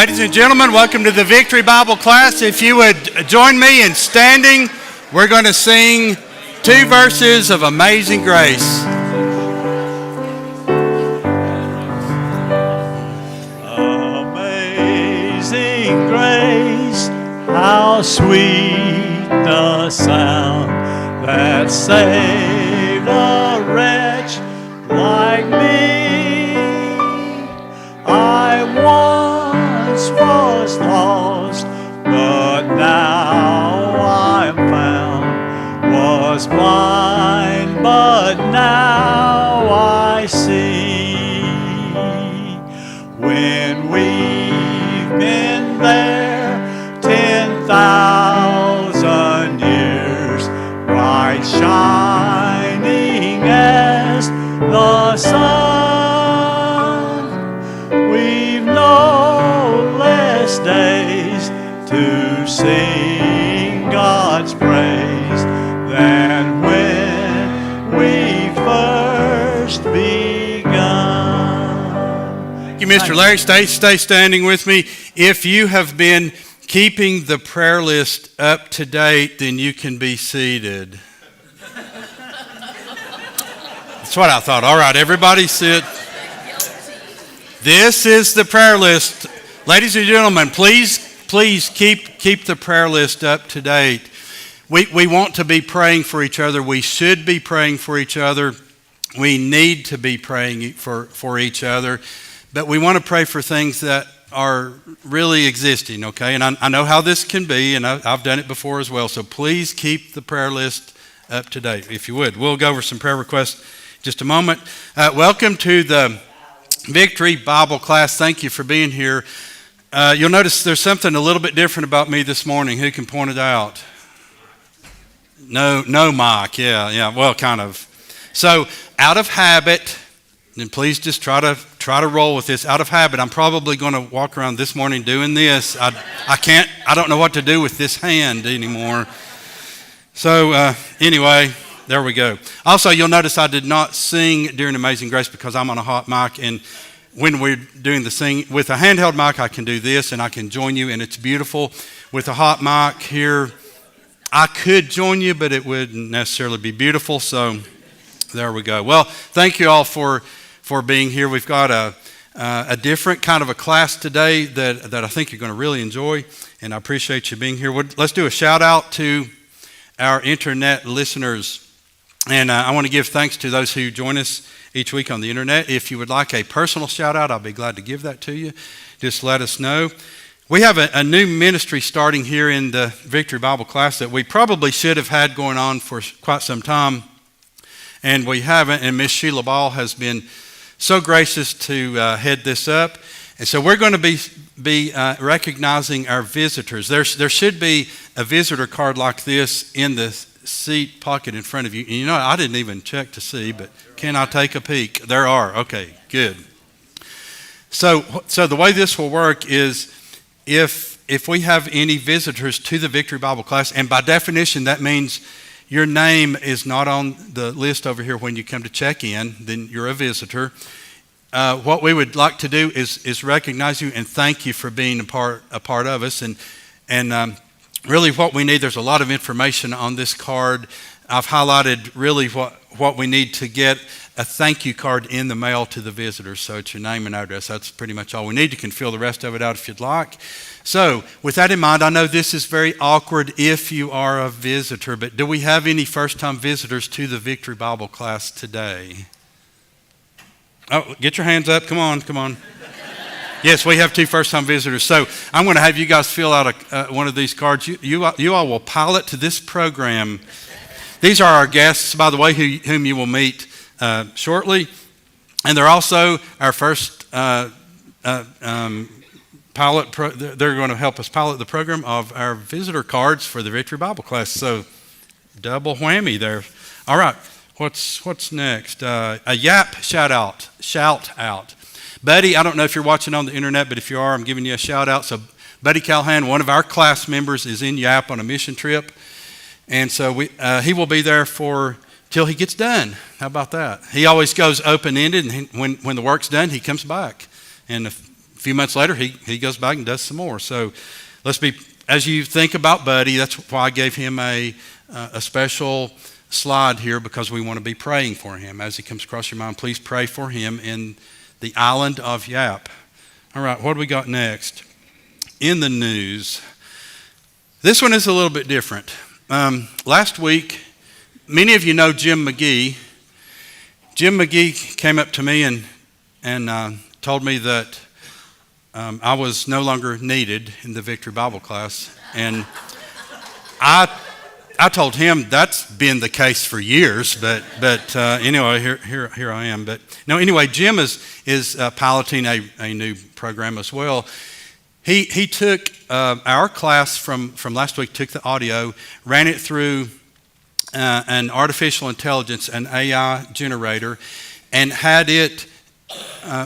Ladies and gentlemen, welcome to the Victory Bible class. If you would join me in standing, we're going to sing 2 verses of Amazing Grace. Amazing grace, how sweet the sound that saved a wretch like me. I once was lost, but now I'm found. Was blind, but now I see. When we've been there 10,000 years, bright shining as the sun, we've no less days to sing God's praise than when we first begun. Thank you, Mr. Larry. Stay standing with me. If you have been keeping the prayer list up to date, then you can be seated. That's what I thought. All right, everybody sit. This is the prayer list. Ladies and gentlemen, please keep the prayer list up to date. We want to be praying for each other. We should be praying for each other. We need to be praying for each other. But we want to pray for things that are really existing, okay? And I know how this can be, and I've done it before as well. So please keep the prayer list up to date, if you would. We'll go over some prayer requests in just a moment. Welcome to the Victory Bible class. Thank you for being here. You'll notice there's something a little bit different about me this morning. Who can point it out? No mic. Yeah. Well, kind of. So, out of habit, and please just try to roll with this. Out of habit, I'm probably going to walk around this morning doing this. I don't know what to do with this hand anymore. So, anyway, there we go. Also, you'll notice I did not sing during Amazing Grace because I'm on a hot mic, and when we're doing the sing with a handheld mic, I can do this and I can join you, and it's beautiful. With a hot mic here, I could join you, but it wouldn't necessarily be beautiful. So there we go. Well, thank you all for being here. We've got a different kind of a class today that I think you're going to really enjoy, and I appreciate you being here. Let's do a shout out to our internet listeners. And I want to give thanks to those who join us each week on the internet. If you would like a personal shout out, I'll be glad to give that to you. Just let us know. We have a new ministry starting here in the Victory Bible class that we probably should have had going on for quite some time, and we haven't. And Miss Sheila Ball has been so gracious to head this up. And so we're going to be recognizing our visitors. There should be a visitor card like this in the seat pocket in front of you. And you know, I didn't even check to see, but can I take a peek? There are. Okay, good. So the way this will work is if we have any visitors to the Victory Bible class, and by definition that means your name is not on the list over here when you come to check in, then you're a visitor. What we would like to do is recognize you and thank you for being a part of us. And really what we need, there's a lot of information on this card. I've highlighted really what we need to get a thank you card in the mail to the visitors. So it's your name and address. That's pretty much all we need. You can fill the rest of it out if you'd like. So with that in mind, I know this is very awkward if you are a visitor, but do we have any first-time visitors to the Victory Bible class today? Oh, get your hands up. Come on. Yes, we have 2 first-time visitors. So I'm going to have you guys fill out one of these cards. You all will pilot to this program. These are our guests, by the way, whom you will meet shortly. And they're also our first pilot. They're going to help us pilot the program of our visitor cards for the Victory Bible class. So double whammy there. All right, what's next? A YAP shout out. Buddy, I don't know if you're watching on the internet, but if you are, I'm giving you a shout out. So Buddy Callahan, one of our class members, is in YAP on a mission trip. And so he will be there till he gets done. How about that? He always goes open-ended, and when the work's done, he comes back. And few months later, he goes back and does some more. So as you think about Buddy, that's why I gave him a special slide here, because we want to be praying for him. As he comes across your mind, please pray for him in the island of Yap. All right, what do we got next? In the news. This one is a little bit different. Last week, many of you know Jim McGee. Jim McGee came up to me and told me that I was no longer needed in the Victory Bible class. And I told him that's been the case for years, but anyway, here I am. But no, anyway, Jim is piloting a new program as well. He took our class from last week, took the audio, ran it through an artificial intelligence, an AI generator, and had it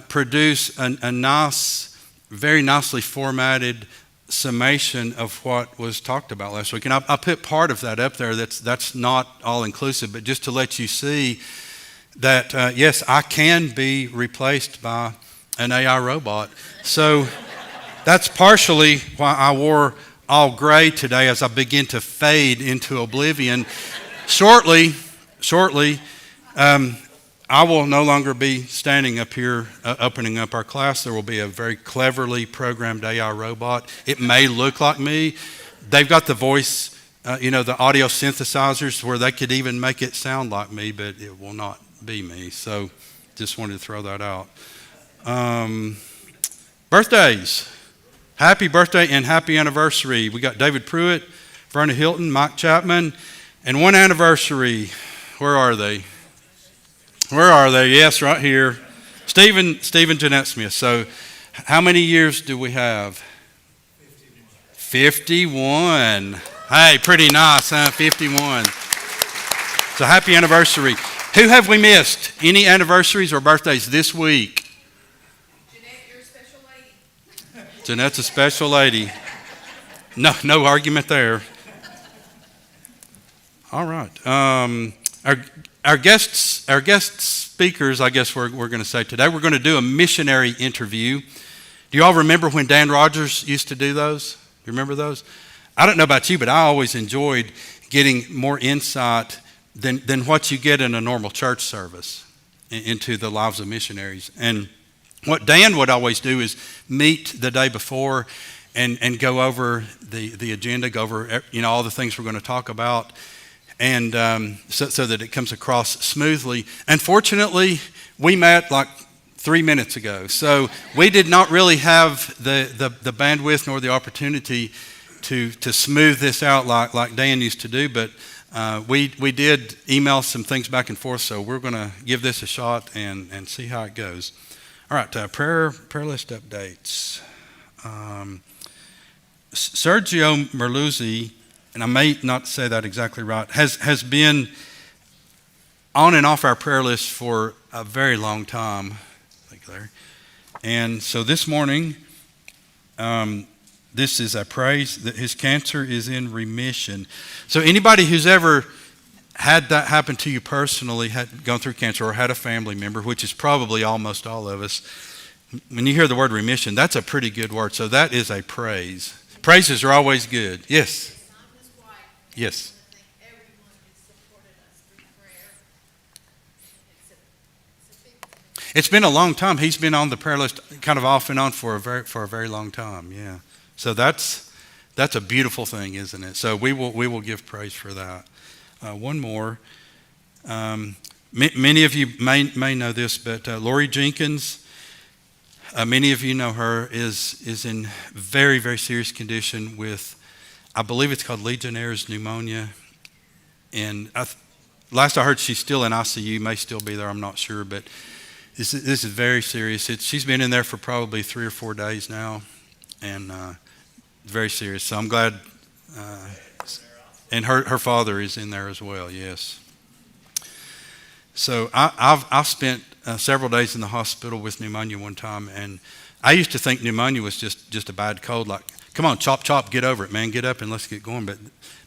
produce a nice, very nicely formatted summation of what was talked about last week. And I put part of that up there. That's not all inclusive, but just to let you see that, yes, I can be replaced by an AI robot. So that's partially why I wore all gray today as I begin to fade into oblivion. Shortly, I will no longer be standing up here opening up our class. There will be a very cleverly programmed AI robot. It may look like me. They've got the voice, the audio synthesizers where they could even make it sound like me, but it will not be me. So just wanted to throw that out. Birthdays. Happy birthday and happy anniversary. We got David Pruitt, Verna Hilton, Mike Chapman, and one anniversary. Where are they? Yes, right here. Stephen Jeanette Smith. So how many years do we have? 51. Hey, pretty nice, huh? 51. So happy anniversary. Who have we missed? Any anniversaries or birthdays this week? Jeanette, you're a special lady. Jeanette's a special lady. No argument there. All right. Our guest speakers, I guess we're going to say today, we're going to do a missionary interview. Do you all remember when Dan Rogers used to do those? You remember those? I don't know about you, but I always enjoyed getting more insight than what you get in a normal church service into the lives of missionaries. And what Dan would always do is meet the day before and go over the agenda, go over all the things we're going to talk about, and so that it comes across smoothly. Unfortunately, we met like 3 minutes ago, so we did not really have the bandwidth nor the opportunity to smooth this out like Dan used to do, but we did email some things back and forth, so we're going to give this a shot and see how it goes. All right, prayer list updates. Sergio Merluzzi, and I may not say that exactly right, has been on and off our prayer list for a very long time. Thank you, Larry. And so this morning, this is a praise that his cancer is in remission. So anybody who's ever had that happen to you personally, had gone through cancer or had a family member, which is probably almost all of us, when you hear the word remission, that's a pretty good word. So that is a praise. Praises are always good. Yes. Yes. It's been a long time. He's been on the prayer list kind of off and on for a very long time. Yeah. So that's a beautiful thing, isn't it? So we will give praise for that. One more. Many of you may know this, but Lori Jenkins, many of you know her, is in very, very serious condition with, I believe it's called Legionnaire's pneumonia. And last I heard, she's still in ICU, may still be there, I'm not sure, but this is very serious. She's been in there for probably 3 or 4 days now, and very serious. So I'm glad, and her father is in there as well, yes. So I've spent several days in the hospital with pneumonia one time, and I used to think pneumonia was just a bad cold, like, come on, chop, get over it, man, get up and let's get going. But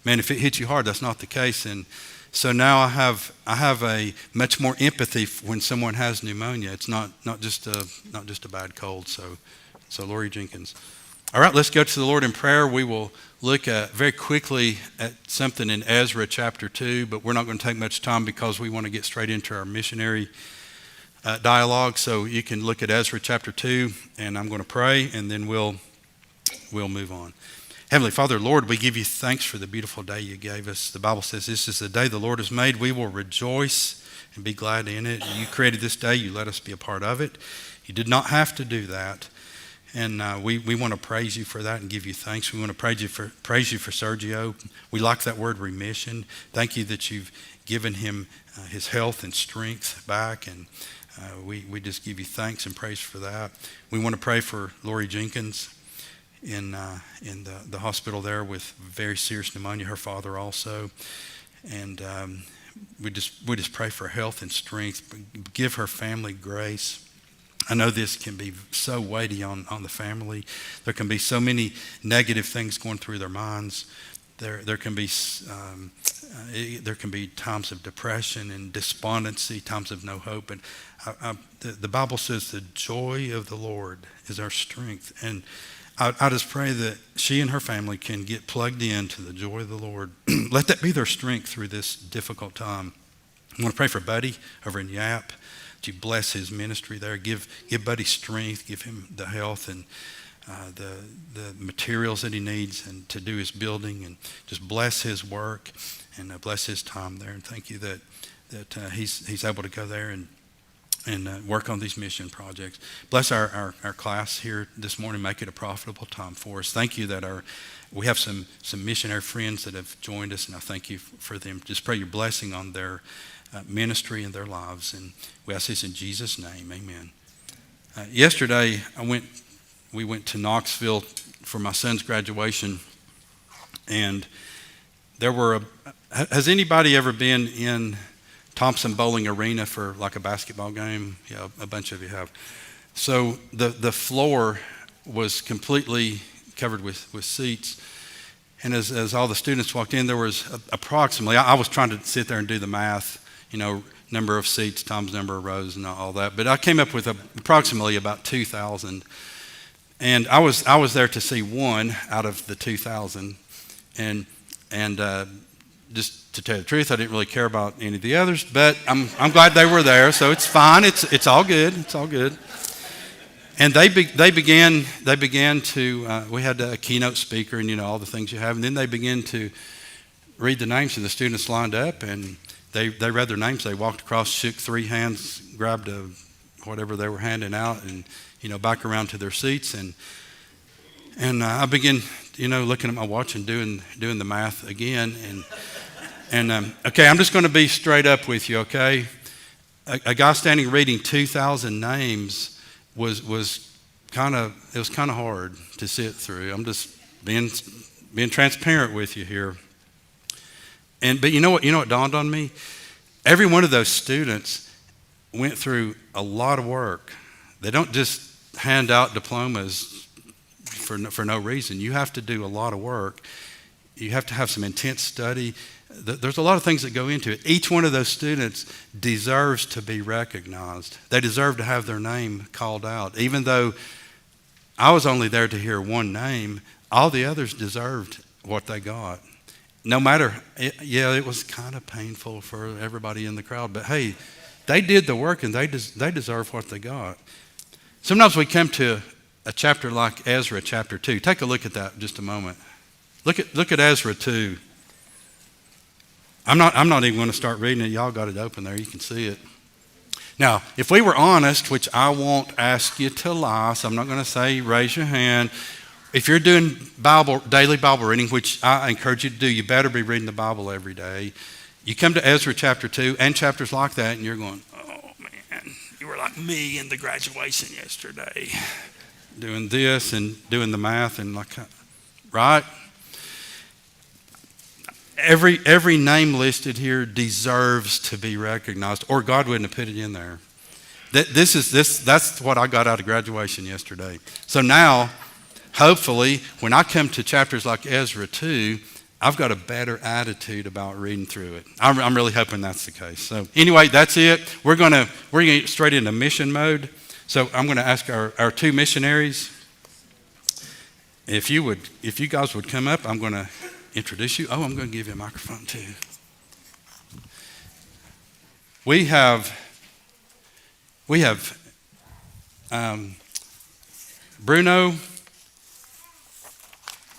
man, if it hits you hard, that's not the case. And so now I have a much more empathy when someone has pneumonia. It's not just a bad cold. So So Lori Jenkins. All right, let's go to the Lord in prayer. We will look very quickly at something in Ezra chapter 2, but we're not going to take much time because we want to get straight into our missionary dialogue. So you can look at Ezra chapter 2, and I'm going to pray, and then we'll move on. Heavenly Father, Lord, we give you thanks for the beautiful day you gave us. The Bible says this is the day the Lord has made. We will rejoice and be glad in it. You created this day. You let us be a part of it. You did not have to do that. And we want to praise you for that and give you thanks. We want to praise you for Sergio. We like that word remission. Thank you that you've given him his health and strength back. And we just give you thanks and praise for that. We want to pray for Lori Jenkins in the hospital there with very serious pneumonia. Her father also. And we just pray for health and strength. Give her family grace. I know this can be so weighty on the family. There can be so many negative things going through their minds. There can be times of depression and despondency, times of no hope. And the Bible says the joy of the Lord is our strength. And I just pray that she and her family can get plugged into the joy of the Lord. Let that be their strength through this difficult time. I want to pray for Buddy over in Yap. That you bless his ministry there. Give Buddy strength. Give him the health and the materials that he needs and to do his building, and just bless his work and bless his time there. And thank you that he's able to go there and work on these mission projects. Bless our class here this morning. Make it a profitable time for us. Thank you that we have some missionary friends that have joined us, and I thank you for them. Just pray your blessing on their ministry and their lives, and we ask this in Jesus' name, amen. Yesterday, we went to Knoxville for my son's graduation, and has anybody ever been in Thompson Bowling Arena for like a basketball game? Yeah, a bunch of you have. So the floor was completely covered with seats. And as all the students walked in, there was approximately, I was trying to sit there and do the math, number of seats times number of rows and all that. But I came up with approximately about 2,000. And I was there to see one out of the 2,000. And just to tell you the truth, I didn't really care about any of the others, but I'm glad they were there, so it's fine. It's all good. It's all good. And they began to. We had a keynote speaker, and all the things you have, and then they began to read the names of the students lined up, and they read their names. They walked across, shook 3 hands, grabbed whatever they were handing out, and back around to their seats, and I began looking at my watch and doing the math again, and okay, I'm just going to be straight up with you, okay? A guy standing reading 2,000 names was kind of hard to sit through. I'm just being transparent with you here. But you know what dawned on me? Every one of those students went through a lot of work. They don't just hand out diplomas for no reason. You have to do a lot of work. You have to have some intense study. There's a lot of things that go into it. Each one of those students deserves to be recognized. They deserve to have their name called out. Even though I was only there to hear one name, all the others deserved what they got. No matter, it was kind of painful for everybody in the crowd, but hey, they did the work and they deserve what they got. Sometimes we come to a chapter like Ezra chapter 2. Take a look at that just a moment. Look at Ezra 2. I'm not even going to start reading it. Y'all got it open there. You can see it. Now, if we were honest, which I won't ask you to lie, so I'm not going to say raise your hand. If you're doing daily Bible reading, which I encourage you to do, you better be reading the Bible every day. You come to Ezra chapter 2 and chapters like that, and you're going, oh man, you were like me in the graduation yesterday, doing this and doing the math and right? Every name listed here deserves to be recognized, or God wouldn't have put it in there. That's what I got out of graduation yesterday. So now, hopefully, when I come to chapters like Ezra 2, I've got a better attitude about reading through it. I'm really hoping that's the case. So anyway, that's it. We're gonna get straight into mission mode. So I'm gonna ask our 2 missionaries if you guys would come up, I'm going to introduce you. Oh, I'm going to give you a microphone too. We have Bruno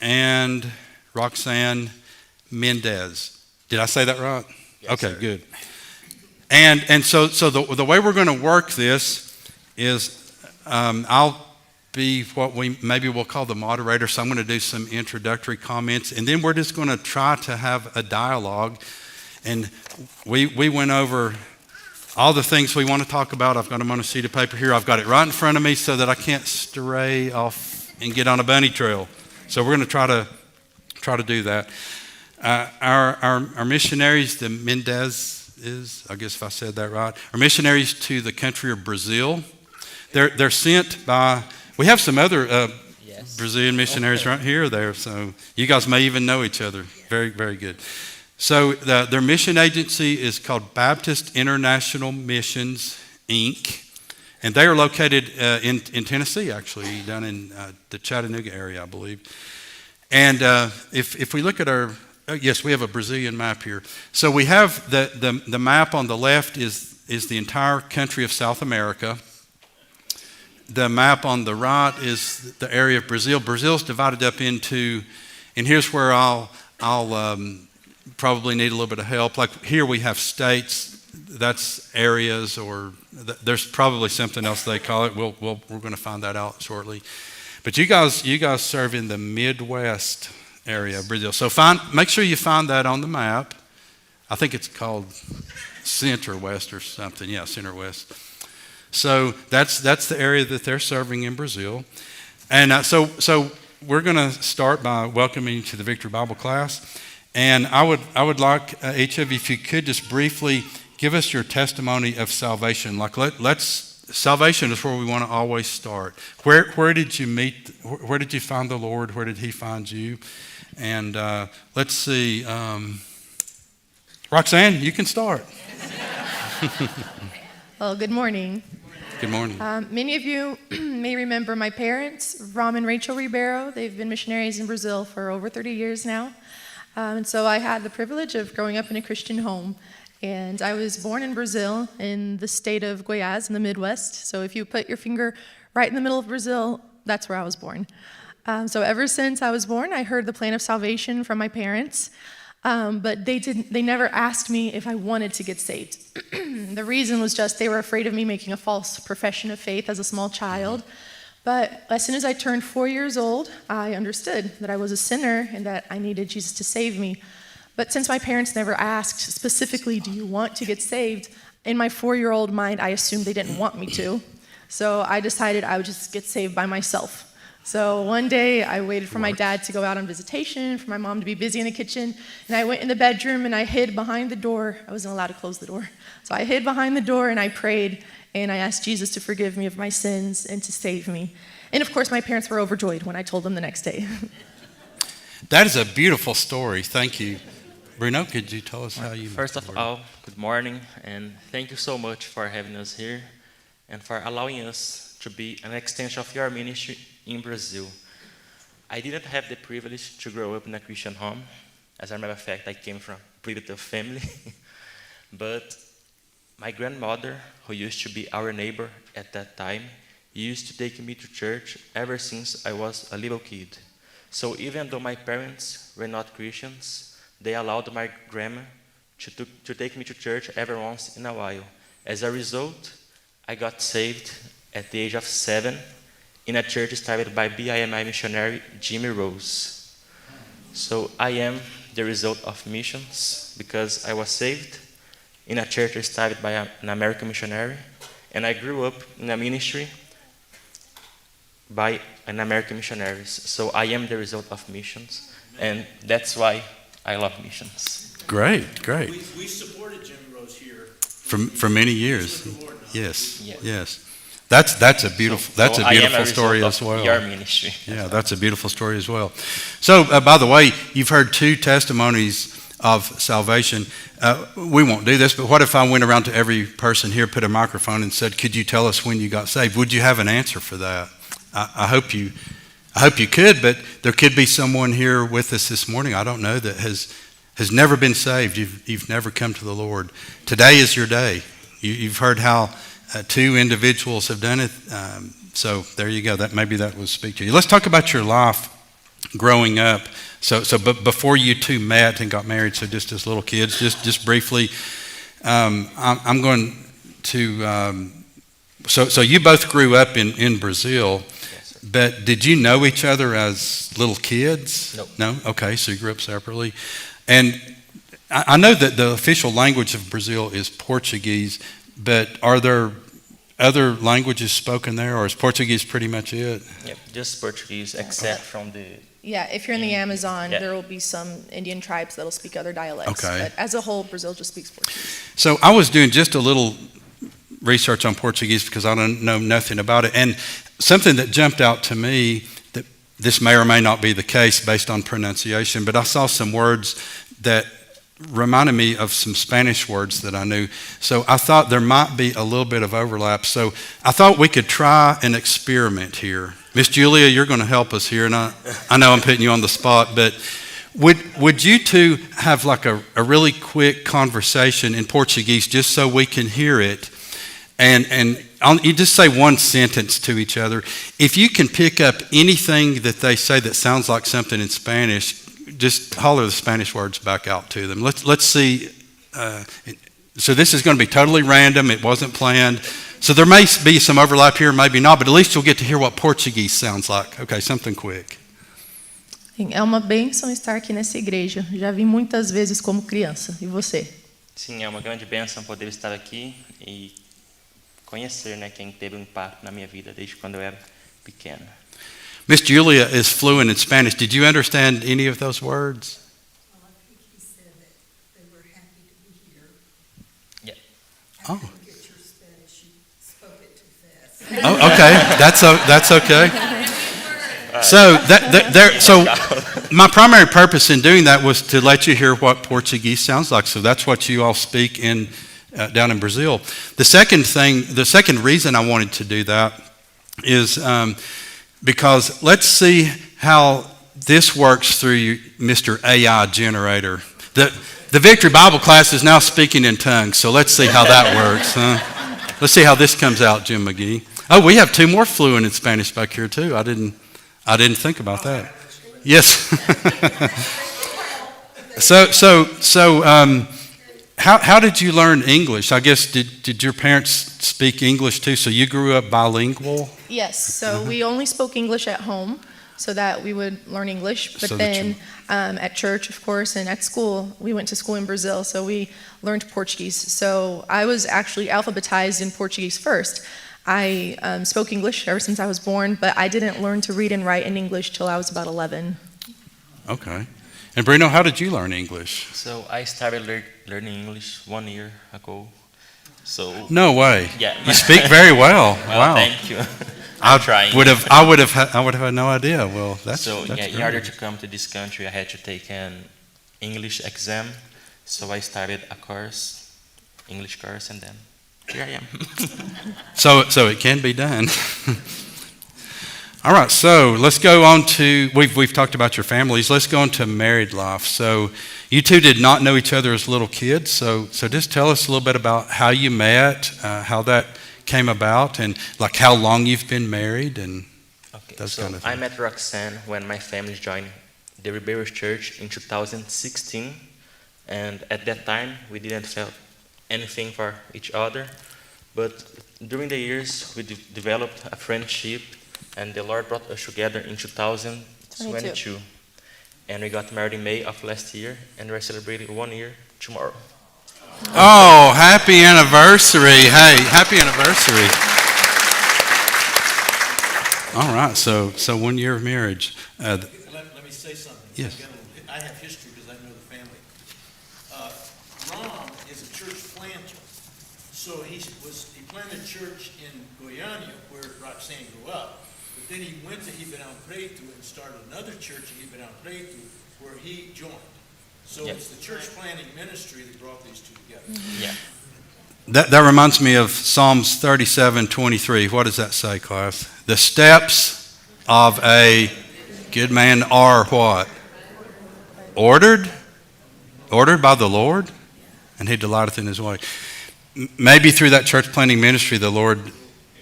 and Roxanne Mendez. Did I say that right? Yes, okay, sir. good. And so the way we're going to work this is I'll be what we'll call the moderator. So I'm going to do some introductory comments, and then we're just going to try to have a dialogue. And we went over all the things we want to talk about. I've got them on a sheet of paper here. I've got it right in front of me so that I can't stray off and get on a bunny trail. So we're going to try to do that. Our missionaries, the Mendezes, I guess if I said that right, are missionaries to the country of Brazil. They're sent by. We have some other Yes. Brazilian missionaries right here or there. So you guys may even know each other. Very, very good. So their mission agency is called Baptist International Missions, Inc., and they are located in Tennessee, actually, down in the Chattanooga area, I believe. And if we look at yes, we have a Brazilian map here. So we have the map on the left is the entire country of South America. The map on the right is the area of Brazil. Brazil's divided up into, and here's where I'll probably need a little bit of help. Like here we have states, that's areas, or there's probably something else they call it. We're going to find that out shortly. But you guys serve in the Midwest area of Brazil. So make sure you find that on the map. I think it's called Center West or something. Yeah, Center West. So that's the area that they're serving in Brazil. And so we're going to start by welcoming you to the Victory Bible class. And I would like each of you, if you could just briefly give us your testimony of salvation. Like salvation is where we want to always start. Where did you meet? Where did you find the Lord? Where did He find you? And let's see. Roxanne, you can start. Well, good morning. Good morning. Many of you may remember my parents, Ram and Rachel Ribeiro. They've been missionaries in Brazil for over 30 years now. And so I had the privilege of growing up in a Christian home. And I was born in Brazil in the state of Goiás in the Midwest. So if you put your finger right in the middle of Brazil, that's where I was born. So ever since I was born, I heard the plan of salvation from my parents. But they never asked me if I wanted to get saved. The reason was just they were afraid of me making a false profession of faith as a small child. But as soon as I turned 4 years old, I understood that I was a sinner and that I needed Jesus to save me. But since my parents never asked specifically, do you want to get saved? In my 4-year-old mind, I assumed they didn't want me to. So I decided I would just get saved by myself. So one day I waited for my dad to go out on visitation, for my mom to be busy in the kitchen, and I went in the bedroom and I hid behind the door. I wasn't allowed to close the door. So I hid behind the door and I prayed and I asked Jesus to forgive me of my sins and to save me. And of course my parents were overjoyed when I told them the next day. That is a beautiful story. Thank you. Bruno, could you tell us how you... First of all, good morning, and thank you so much for having us here and for allowing us to be an extension of your ministry in Brazil. I didn't have the privilege to grow up in a Christian home. As a matter of fact, I came from a primitive family. But my grandmother, who used to be our neighbor at that time, used to take me to church ever since I was a little kid. So even though my parents were not Christians, they allowed my grandma to take me to church every once in a while. As a result, I got saved at the age of 7 in a church started by BIMI missionary Jimmy Rose. So I am the result of missions because I was saved in a church started by an American missionary, and I grew up in a ministry by an American missionaries. So I am the result of missions, and that's why I love missions. Great. We supported Jimmy Rose here. For many years. He's with the Lord now. Yes. That's a beautiful story as well. Your ministry. Yeah, that's a beautiful story as well. So, by the way, you've heard 2 testimonies of salvation. We won't do this, but what if I went around to every person here, put a microphone and said, could you tell us when you got saved? Would you have an answer for that? I hope you I hope you could, but there could be someone here with us this morning, I don't know, that has never been saved. You've never come to the Lord. Today is your day. You've heard how two individuals have done it. So there you go. Maybe that will speak to you. Let's talk about your life growing up. But before you two met and got married, so just as little kids, just briefly, I'm going to. So you both grew up in Brazil. But did you know each other as little kids? Nope. No? Okay, so you grew up separately. And I know that the official language of Brazil is Portuguese, but are there other languages spoken there, or is Portuguese pretty much it? Yep, just Portuguese, except from the... Yeah, if you're in the Amazon, Yeah. there will be some Indian tribes that'll speak other dialects. Okay. But as a whole, Brazil just speaks Portuguese. So I was doing just a little research on Portuguese because I don't know nothing about it. And something that jumped out to me, that this may or may not be the case based on pronunciation, but I saw some words that reminded me of some Spanish words that I knew. So I thought there might be a little bit of overlap. So I thought we could try an experiment here. Miss Julia, you're going to help us here, and I know I'm putting you on the spot, but would you two have like a really quick conversation in Portuguese just so we can hear it? And you just say one sentence to each other. If you can pick up anything that they say that sounds like something in Spanish, just holler the Spanish words back out to them. Let's see. So this is going to be totally random. It wasn't planned. So there may be some overlap here, maybe not, but at least you'll get to hear what Portuguese sounds like. Okay, something quick. É uma bênção estar aqui nessa igreja. Já vi muitas vezes como criança. E você? Sim, é uma grande bênção poder estar aqui e conhecer, né, quem teve um impacto na minha vida desde quando eu era pequeno. Miss Julia is fluent in Spanish. Did you understand any of those words? Well, I think he said that they were happy to be here. Yeah. I Oh. couldn't get your Spanish. You spoke it too fast. Oh, okay, that's okay. So my primary purpose in doing that was to let you hear what Portuguese sounds like. So that's what you all speak in down in Brazil. The second reason I wanted to do that is because let's see how this works through Mr. AI Generator. The Victory Bible class is now speaking in tongues, so let's see how that works. Huh? Let's see how this comes out, Jim McGee. Oh, we have two more fluent in Spanish back here too. I didn't think about that. Yes. How did you learn English? I guess did your parents speak English too? So you grew up bilingual? Yes. So we only spoke English at home so that we would learn English. But So that then at church, of course, and at school, we went to school in Brazil, so we learned Portuguese. So I was actually alphabetized in Portuguese first. I spoke English ever since I was born, but I didn't learn to read and write in English till I was about 11. Okay. And Bruno, how did you learn English? So I started learning English 1 year ago. So No way. Yeah. You speak very well. Well, Wow. thank you. I I'm trying. I would have had no idea. Well, that's So that's yeah, in great. order to come to this country, I had to take an English exam. So I started a course, English course, and then here I am. So it can be done. All right, so let's go on to, we've talked about your families. Let's go on to married life. So you two did not know each other as little kids. So just tell us a little bit about how you met, how that came about, and like how long you've been married, and Okay, those so kind of I things. met Roxanne when my family joined the Ribeiros Church in 2016, and at that time we didn't feel anything for each other, but during the years we developed a friendship, and the Lord brought us together in 2022, and we got married in May of last year, and we're celebrating 1 year tomorrow. Oh, happy anniversary. Hey, happy anniversary. All right, so 1 year of marriage. Let me say something. Yes. I have history because I know the family. Ron is a church planter. So he planted a church in Goiânia where Roxanne grew up. But then he went to Ribeirão Preto and started another church in Ribeirão Preto where he joined. So Yep. it's the church planting ministry that brought these two together. Yeah. That reminds me of Psalms 37:23. What does that say, class? The steps of a Good man are what? Ordered? Ordered by the Lord? And he delighteth in his way. Maybe through that church planting ministry, the Lord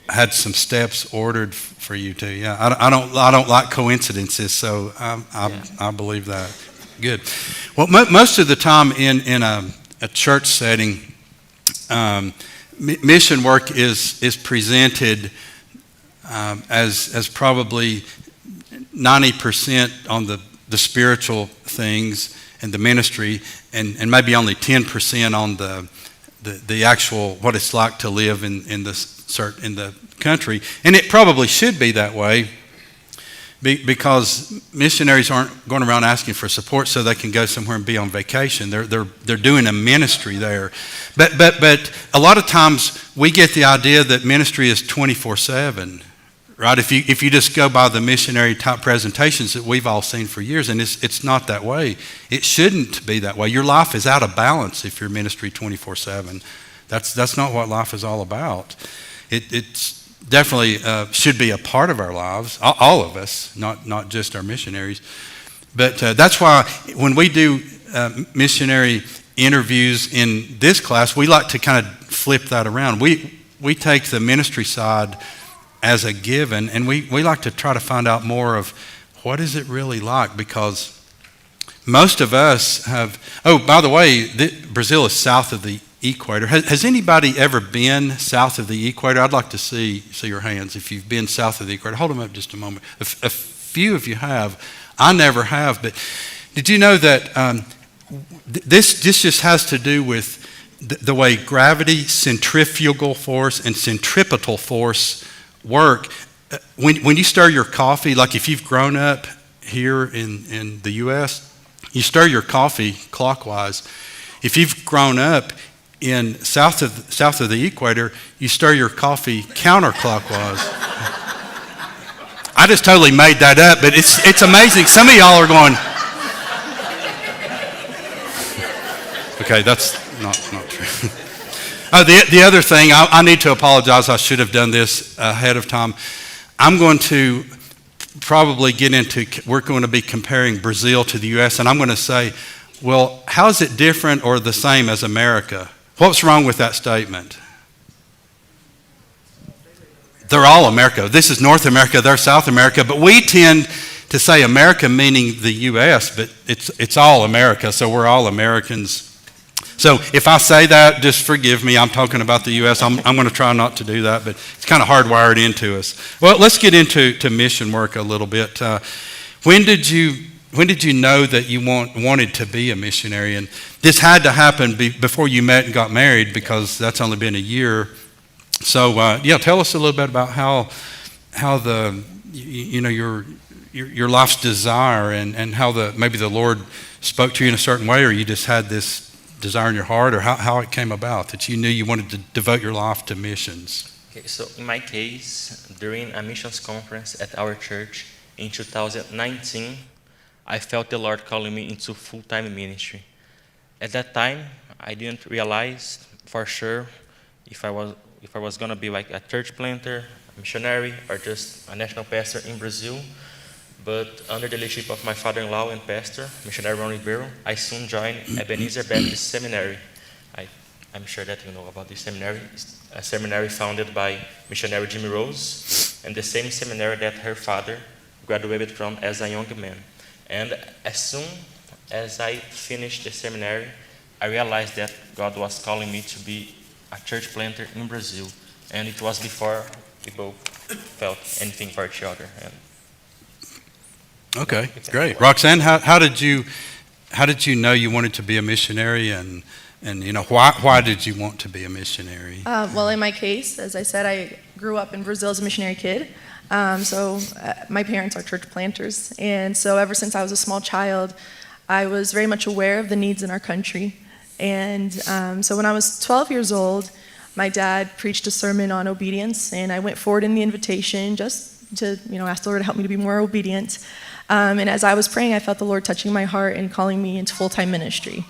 had some steps ordered for you too. Yeah, I don't like coincidences, so I believe that. Good. Well, most of the time in a church setting, mission work is presented as probably 90% on the spiritual things and the ministry, and maybe only 10% on the actual what it's like to live in the country. And it probably should be that way, because missionaries aren't going around asking for support so they can go somewhere and be on vacation. They're doing a ministry there. But a lot of times we get the idea that ministry is 24/7. Right? If you just go by the missionary type presentations that we've all seen for years, and it's not that way. It shouldn't be that way. Your life is out of balance if you're ministry 24/7. That's not what life is all about. It's definitely should be a part of our lives, all of us, not just our missionaries. But that's why when we do missionary interviews in this class, we like to kind of flip that around. We take the ministry side as a given, and we like to try to find out more of what is it really like, because most of us have, by the way, Brazil is south of the equator. Has anybody ever been south of the equator? I'd like to see your hands if you've been south of the equator. Hold them up just a moment. A few of you have. I never have, but did you know that this just has to do with the way gravity, centrifugal force, and centripetal force work. When you stir your coffee, like if you've grown up here in the U.S., you stir your coffee clockwise. If you've grown up in south of the equator, you stir your coffee counterclockwise. I just totally made that up, but it's amazing. Some of y'all are going, okay, that's not true. The other thing, I need to apologize. I should have done this ahead of time. I'm going to probably we're going to be comparing Brazil to the U.S., and I'm going to say, well, how is it different or the same as America? What's wrong with that statement? They're all America. This is North America, they're South America, but we tend to say America meaning the U.S., but it's all America, so we're all Americans. So if I say that, just forgive me. I'm talking about the U.S. I'm going to try not to do that, but it's kind of hardwired into us. Well, let's get into mission work a little bit. When did you know that you wanted to be a missionary? And this had to happen before you met and got married, because that's only been a year. So tell us a little bit about how your life's desire and how maybe the Lord spoke to you in a certain way, or you just had this desire in your heart, or how it came about that you knew you wanted to devote your life to missions. Okay, so in my case, during a missions conference at our church in 2019, I felt the Lord calling me into full-time ministry. At that time, I didn't realize for sure if I was going to be like a church planter, a missionary, or just a national pastor in Brazil. But under the leadership of my father-in-law and pastor, missionary Ron Ribeiro, I soon joined Ebenezer Baptist Seminary. I'm sure that you know about this seminary. It's a seminary founded by missionary Jimmy Rose, and the same seminary that her father graduated from as a young man. And as soon as I finished the seminary, I realized that God was calling me to be a church planter in Brazil, and it was before we both felt anything for each other. Okay, great. Roxanne, how did you know you wanted to be a missionary, and why did you want to be a missionary? Well, in my case, as I said, I grew up in Brazil as a missionary kid. So my parents are church planters, and so ever since I was a small child, I was very much aware of the needs in our country. And so when I was 12 years old, my dad preached a sermon on obedience, and I went forward in the invitation just to ask the Lord to help me to be more obedient. And as I was praying, I felt the Lord touching my heart and calling me into full-time ministry.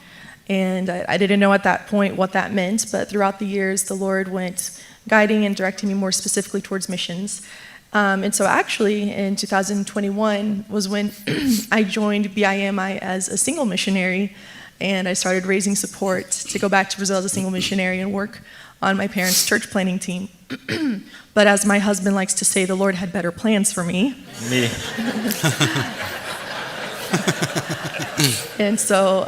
And I didn't know at that point what that meant, but throughout the years, the Lord went guiding and directing me more specifically towards missions. And so actually in 2021 was when I joined BIMI as a single missionary, and I started raising support to go back to Brazil as a single missionary and work on my parents' church planting team. But as my husband likes to say, the Lord had better plans for me. Me. And so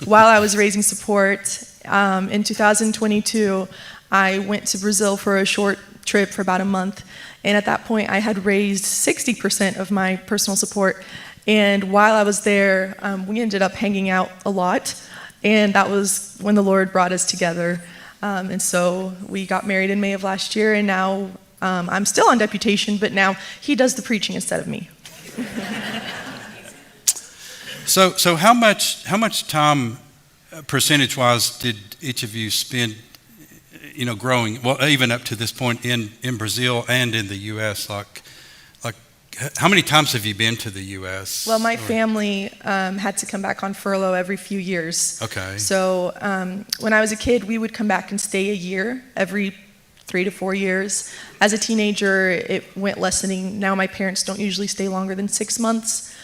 while I was raising support, in 2022, I went to Brazil for a short trip for about a month. And at that point, I had raised 60% of my personal support. And while I was there, we ended up hanging out a lot. And that was when the Lord brought us together. And so we got married in May of last year. And now I'm still on deputation, but now he does the preaching instead of me. So how much time, percentage-wise, did each of you spend, growing, well, even up to this point in Brazil and in the U.S.? Like, how many times have you been to the U.S.? Well, my family had to come back on furlough every few years. Okay. So when I was a kid, we would come back and stay a year every 3 to 4 years. As a teenager, it went lessening. Now my parents don't usually stay longer than 6 months.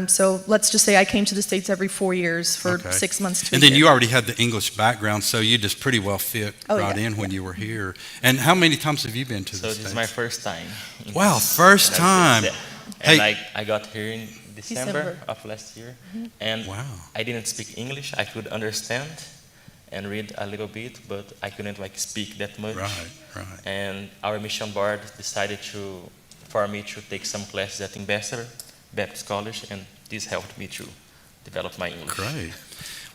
So let's just say I came to the States every 4 years for Okay. 6 months to And a then year. you already had the English background, so you just pretty well fit right yeah. in when you were here. And how many times have you been to So the this States? is my first time. in Wow, this first United time. States, yeah. And Hey. I got here in December December. of last year. And Wow. I didn't speak English. I could understand and read a little bit, but I couldn't speak that much. Right. And our mission board decided for me to take some classes at Ambassador Baptist College, and this helped me to develop my English. Great.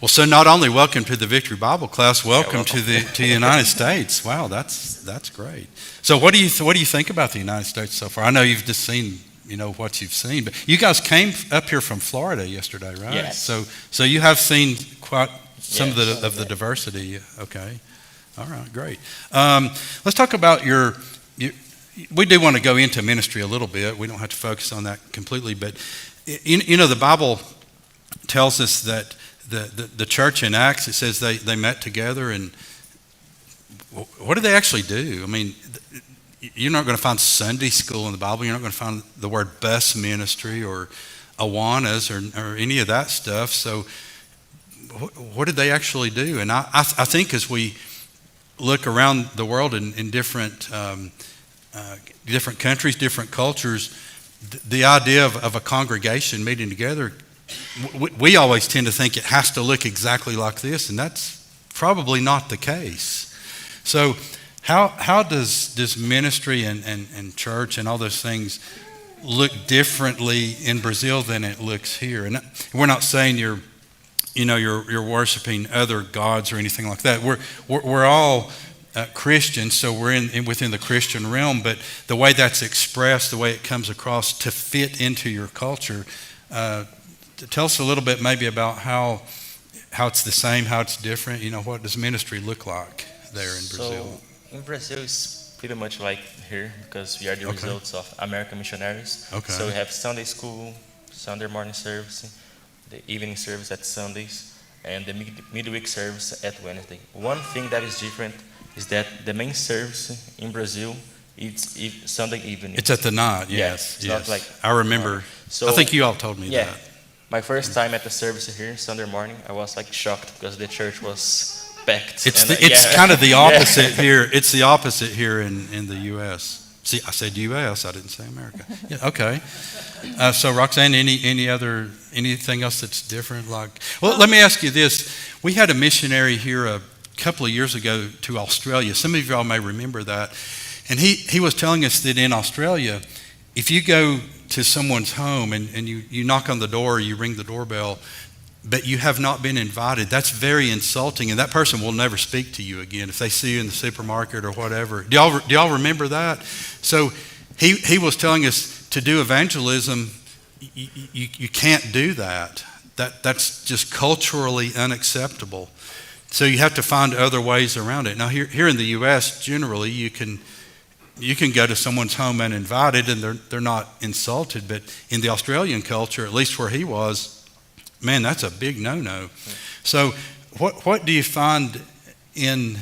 Well, so not only welcome to the Victory Bible class, welcome welcome. to the United States. Wow, that's great. So what do you think about the United States so far? I know you've just seen what you've seen, but you guys came up here from Florida yesterday, right? Yes. So you have seen quite some Yes. of the diversity. Okay. All right. Great. Let's talk about your. We do want to go into ministry a little bit. We don't have to focus on that completely, but the Bible tells us that the church in Acts, it says they met together, and what did they actually do? I mean, you're not going to find Sunday school in the Bible. You're not going to find the word bus ministry or Awanas or any of that stuff. So what did they actually do? And I think as we look around the world in different different countries, different cultures, the idea of a congregation meeting together, we always tend to think it has to look exactly like this, and that's probably not the case. So how does ministry and church and all those things look differently in Brazil than it looks here? And we're not saying you're worshiping other gods or anything like that. We're all Christians, so we're within the Christian realm, but the way that's expressed, the way it comes across to fit into your culture, tell us a little bit maybe about how it's the same, how it's different. What does ministry look like there in Brazil? So in Brazil, it's pretty much like here because we are the results of American missionaries. Okay. So we have Sunday school, Sunday morning service, the evening service at Sundays, and the midweek service at Wednesday. One thing that is different is that the main service in Brazil is Sunday evening. It's at the night, Yeah, yes. it's yes. not like I remember. So I think you all told me yeah, that. my first time at the service here Sunday morning, I was shocked because the church was packed. It's And, it's yeah. kind of the Yeah. opposite here. It's the opposite here in the U.S. See, I said U.S. I didn't say America. Yeah, okay. So Roxanne, anything else that's different? Well, let me ask you this: we had a missionary here a couple of years ago to Australia. Some of y'all may remember that, and he was telling us that in Australia, if you go to someone's home and you knock on the door, or you ring the doorbell, but you have not been invited, that's very insulting, and that person will never speak to you again if they see you in the supermarket or whatever. Do y'all remember that? So he was telling us to do evangelism, you can't do that. That's just culturally unacceptable. So you have to find other ways around it. Now here in the U.S., generally you can go to someone's home uninvited and they're not insulted, but in the Australian culture, at least where he was, man, that's a big no-no. So what do you find in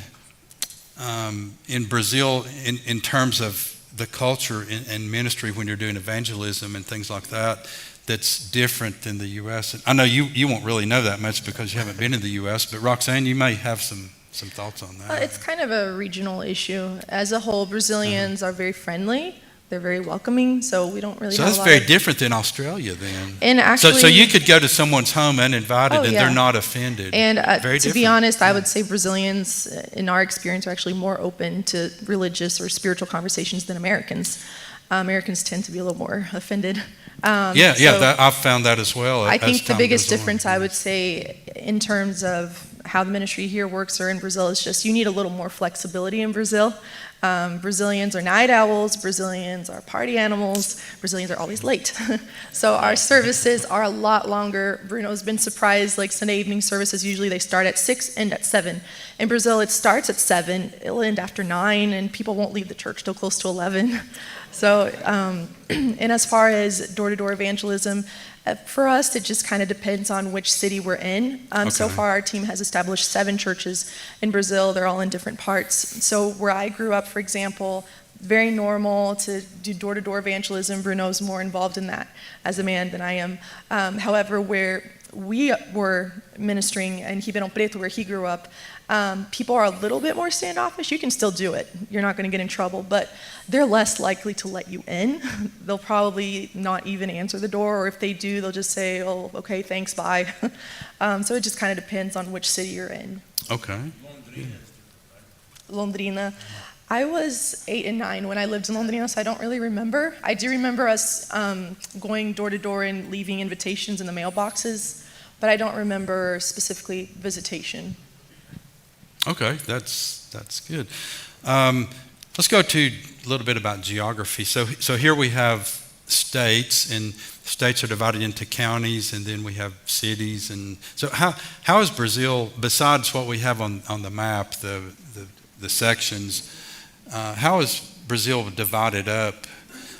Brazil in terms of the culture in ministry when you're doing evangelism and things like that that's different than the U.S.? And I know you won't really know that much because you haven't been in the U.S., but Roxanne, you may have some thoughts on that. It's kind of a regional issue. As a whole, Brazilians are very friendly. They're very welcoming, so we don't really So have that's a lot very of... different than Australia then. And actually, So you could go to someone's home uninvited Oh, and yeah. they're not offended. and Very to be different. honest, I would say Brazilians, in our experience, are actually more open to religious or spiritual conversations than Americans. Americans tend to be a little more offended. So I've found that as well. I as think the time biggest goes on. difference, I would say, in terms of how the ministry here works or in Brazil is just you need a little more flexibility in Brazil. Brazilians are night owls, Brazilians are party animals, Brazilians are always late. So our services are a lot longer. Bruno's been surprised, like Sunday evening services, usually they start at 6, end at 7. In Brazil, it starts at 7, it'll end after 9, and people won't leave the church till close to 11. So, and as far as door-to-door evangelism, for us, it just kind of depends on which city we're in. So Okay. far, our team has established 7 churches in Brazil. They're all in different parts. So where I grew up, for example, very normal to do door-to-door evangelism. Bruno's more involved in that as a man than I am. However, where we were ministering in Ribeirão Preto, where he grew up, people are a little bit more standoffish. You can still do it. You're not going to get in trouble, but they're less likely to let you in. They'll probably not even answer the door, or if they do, they'll just say, oh, okay, thanks, bye. So it just kind of depends on which city you're in. Okay. Londrina. I was 8 and 9 when I lived in Londrina, so I don't really remember. I do remember us going door to door and leaving invitations in the mailboxes, but I don't remember specifically visitation. Okay, that's good. Let's go to a little bit about geography. So here we have states, and states are divided into counties, and then we have cities. And so how is Brazil, besides what we have on the map, the sections, how is Brazil divided up?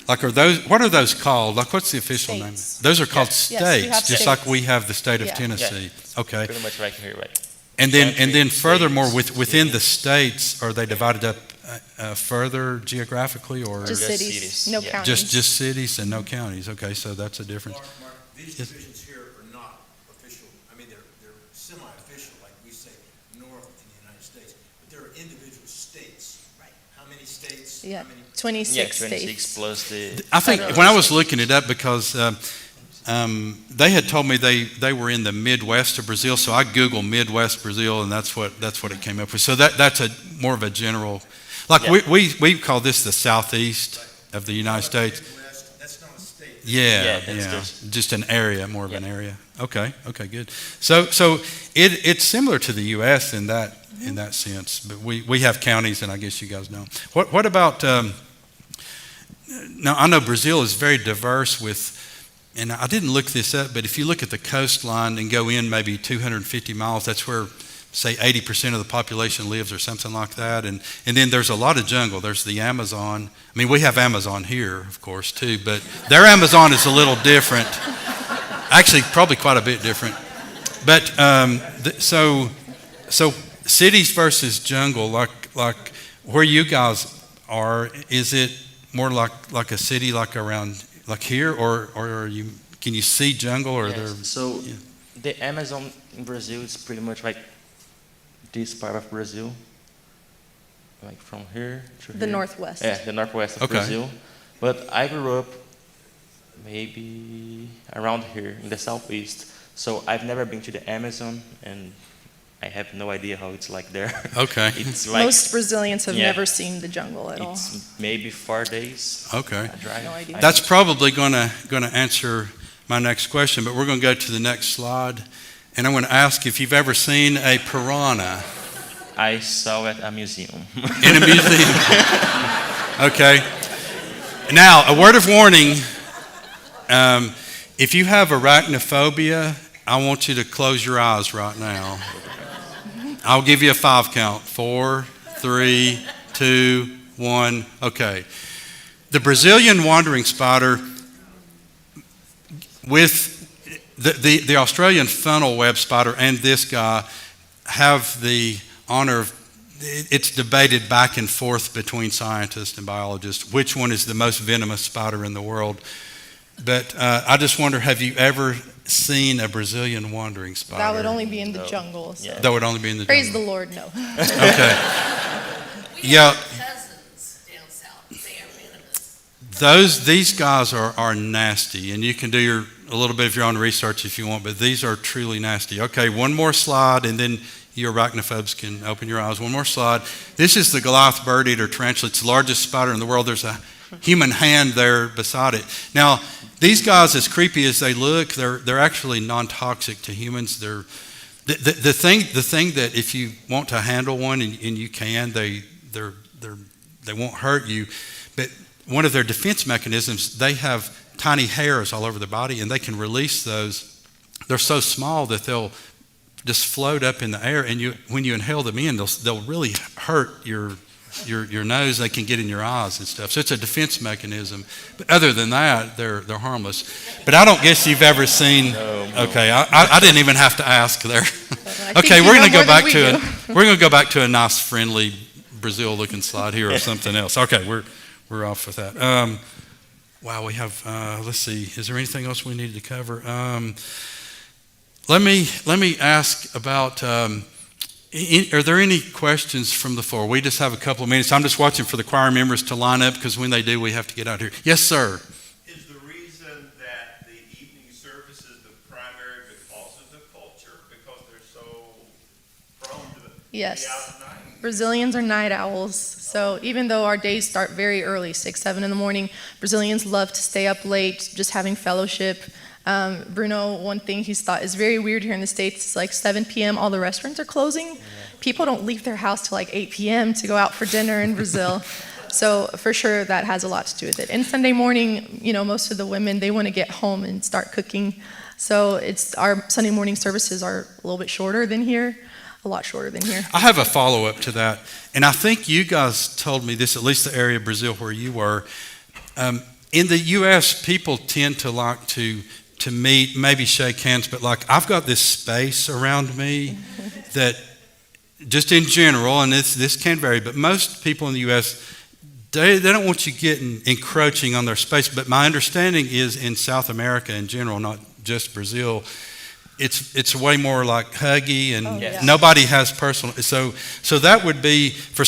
Like, what are those called? Like, what's the official name? States. Those are called Yes, we states, have just states. like we have the state of Yeah. Tennessee. Okay. Pretty much right here, right? And then Country, furthermore, states, within the cities. states, are they divided up further geographically, or Just Just cities, cities, no yeah. counties. just cities and no counties? Okay, so that's a difference. Mark, these Yes. divisions here are not official. I mean, they're semi-official, like we say north in the United States, but there are individual states. Right. How many states? Yeah, How many? 26 26 states. plus the. I think Federal when I was looking it up, because they had told me they were in the Midwest of Brazil, so I Googled Midwest Brazil, and that's what it came up with. So that's more of a general, like Yeah. we call this the southeast of the United States. Midwest, that's not a state. Yeah, Yeah, that's just an area, more of an Yeah. area. Okay, good. So it's similar to the U.S. in that sense, but we have counties, and I guess you guys know. What about? Now I know Brazil is very diverse with, and I didn't look this up, but if you look at the coastline and go in maybe 250 miles, that's where, say, 80% of the population lives or something like that. And then there's a lot of jungle. There's the Amazon. I mean, we have Amazon here, of course, too, but their Amazon is a little different. Actually, probably quite a bit different. But so cities versus jungle, like where you guys are, is it more like a city like around like here, or can you see jungle, or Yes. there? So yeah. the Amazon in Brazil is pretty much like this part of Brazil, like from here to The here. northwest. Yeah, the northwest of Okay. Brazil. But I grew up maybe around here in the southeast. So I've never been to the Amazon, and I have no idea how it's like there. Okay. It's like Most Brazilians have Yeah. never seen the jungle at all. it's maybe 4 days Okay. a drive. No idea. That's probably gonna answer my next question, but we're gonna go to the next slide. And I'm gonna ask if you've ever seen a piranha I saw at a museum. in a museum. Okay. Now, a word of warning. If you have arachnophobia, I want you to close your eyes right now. I'll give you a 5 count. 4, 3, 2, 1. Okay. The Brazilian wandering spider, with the Australian funnel web spider and this guy, have the honor of it's debated back and forth between scientists and biologists which one is the most venomous spider in the world. But I just wonder, have you ever seen a Brazilian wandering spider? That would only be in the No. jungle. So. Yeah. That would only be in the Praise the jungle. Lord, no. Okay. We Yeah. have cousins down south, they are venomous. These guys are nasty, and you can do a little bit of your own research if you want, but these are truly nasty. Okay, one more slide, and then you arachnophobes can open your eyes. One more slide. This is the Goliath bird eater tarantula. It's the largest spider in the world. There's a human hand there beside it. Now, these guys, as creepy as they look, they're actually non-toxic to humans. The thing that if you want to handle one and you can, they won't hurt you. But one of their defense mechanisms, they have tiny hairs all over their body, and they can release those. They're so small that they'll just float up in the air, and when you inhale them in, they'll really hurt your nose. They can get in your eyes and stuff. So it's a defense mechanism. But other than that, they're harmless. But I don't guess you've ever seen. No. Okay, I didn't even have to ask there. I think Okay, you we're know going to go more than back we to do. we're going to go back to a nice, friendly Brazil-looking slide here or something else. Okay, we're off with that. Wow, we have. Let's see. Is there anything else we needed to cover? Let me ask about. Are there any questions from the floor? We just have a couple of minutes. I'm just watching for the choir members to line up because when they do, we have to get out here. Yes, sir. Is the reason that the evening service is the primary because of the culture? Because they're so prone to Yes. be out at night? Brazilians are night owls. So even though our days start very early, 6, 7 in the morning, Brazilians love to stay up late, just having fellowship. Bruno, one thing he's thought is very weird here in the States, it's like 7 p.m., all the restaurants are closing. People don't leave their house till like 8 p.m. to go out for dinner in Brazil. So for sure that has a lot to do with it. And Sunday morning, most of the women, they want to get home and start cooking. So our Sunday morning services are a little bit shorter than here, a lot shorter than here. I have a follow-up to that. And I think you guys told me this, at least the area of Brazil where you were. In the U.S., people tend to like to meet, maybe shake hands, but like I've got this space around me that just in general, and this can vary, but most people in the U.S., they don't want you encroaching on their space. But my understanding is in South America in general, not just Brazil, it's way more like huggy and Oh, yeah. nobody has personal. So that would be for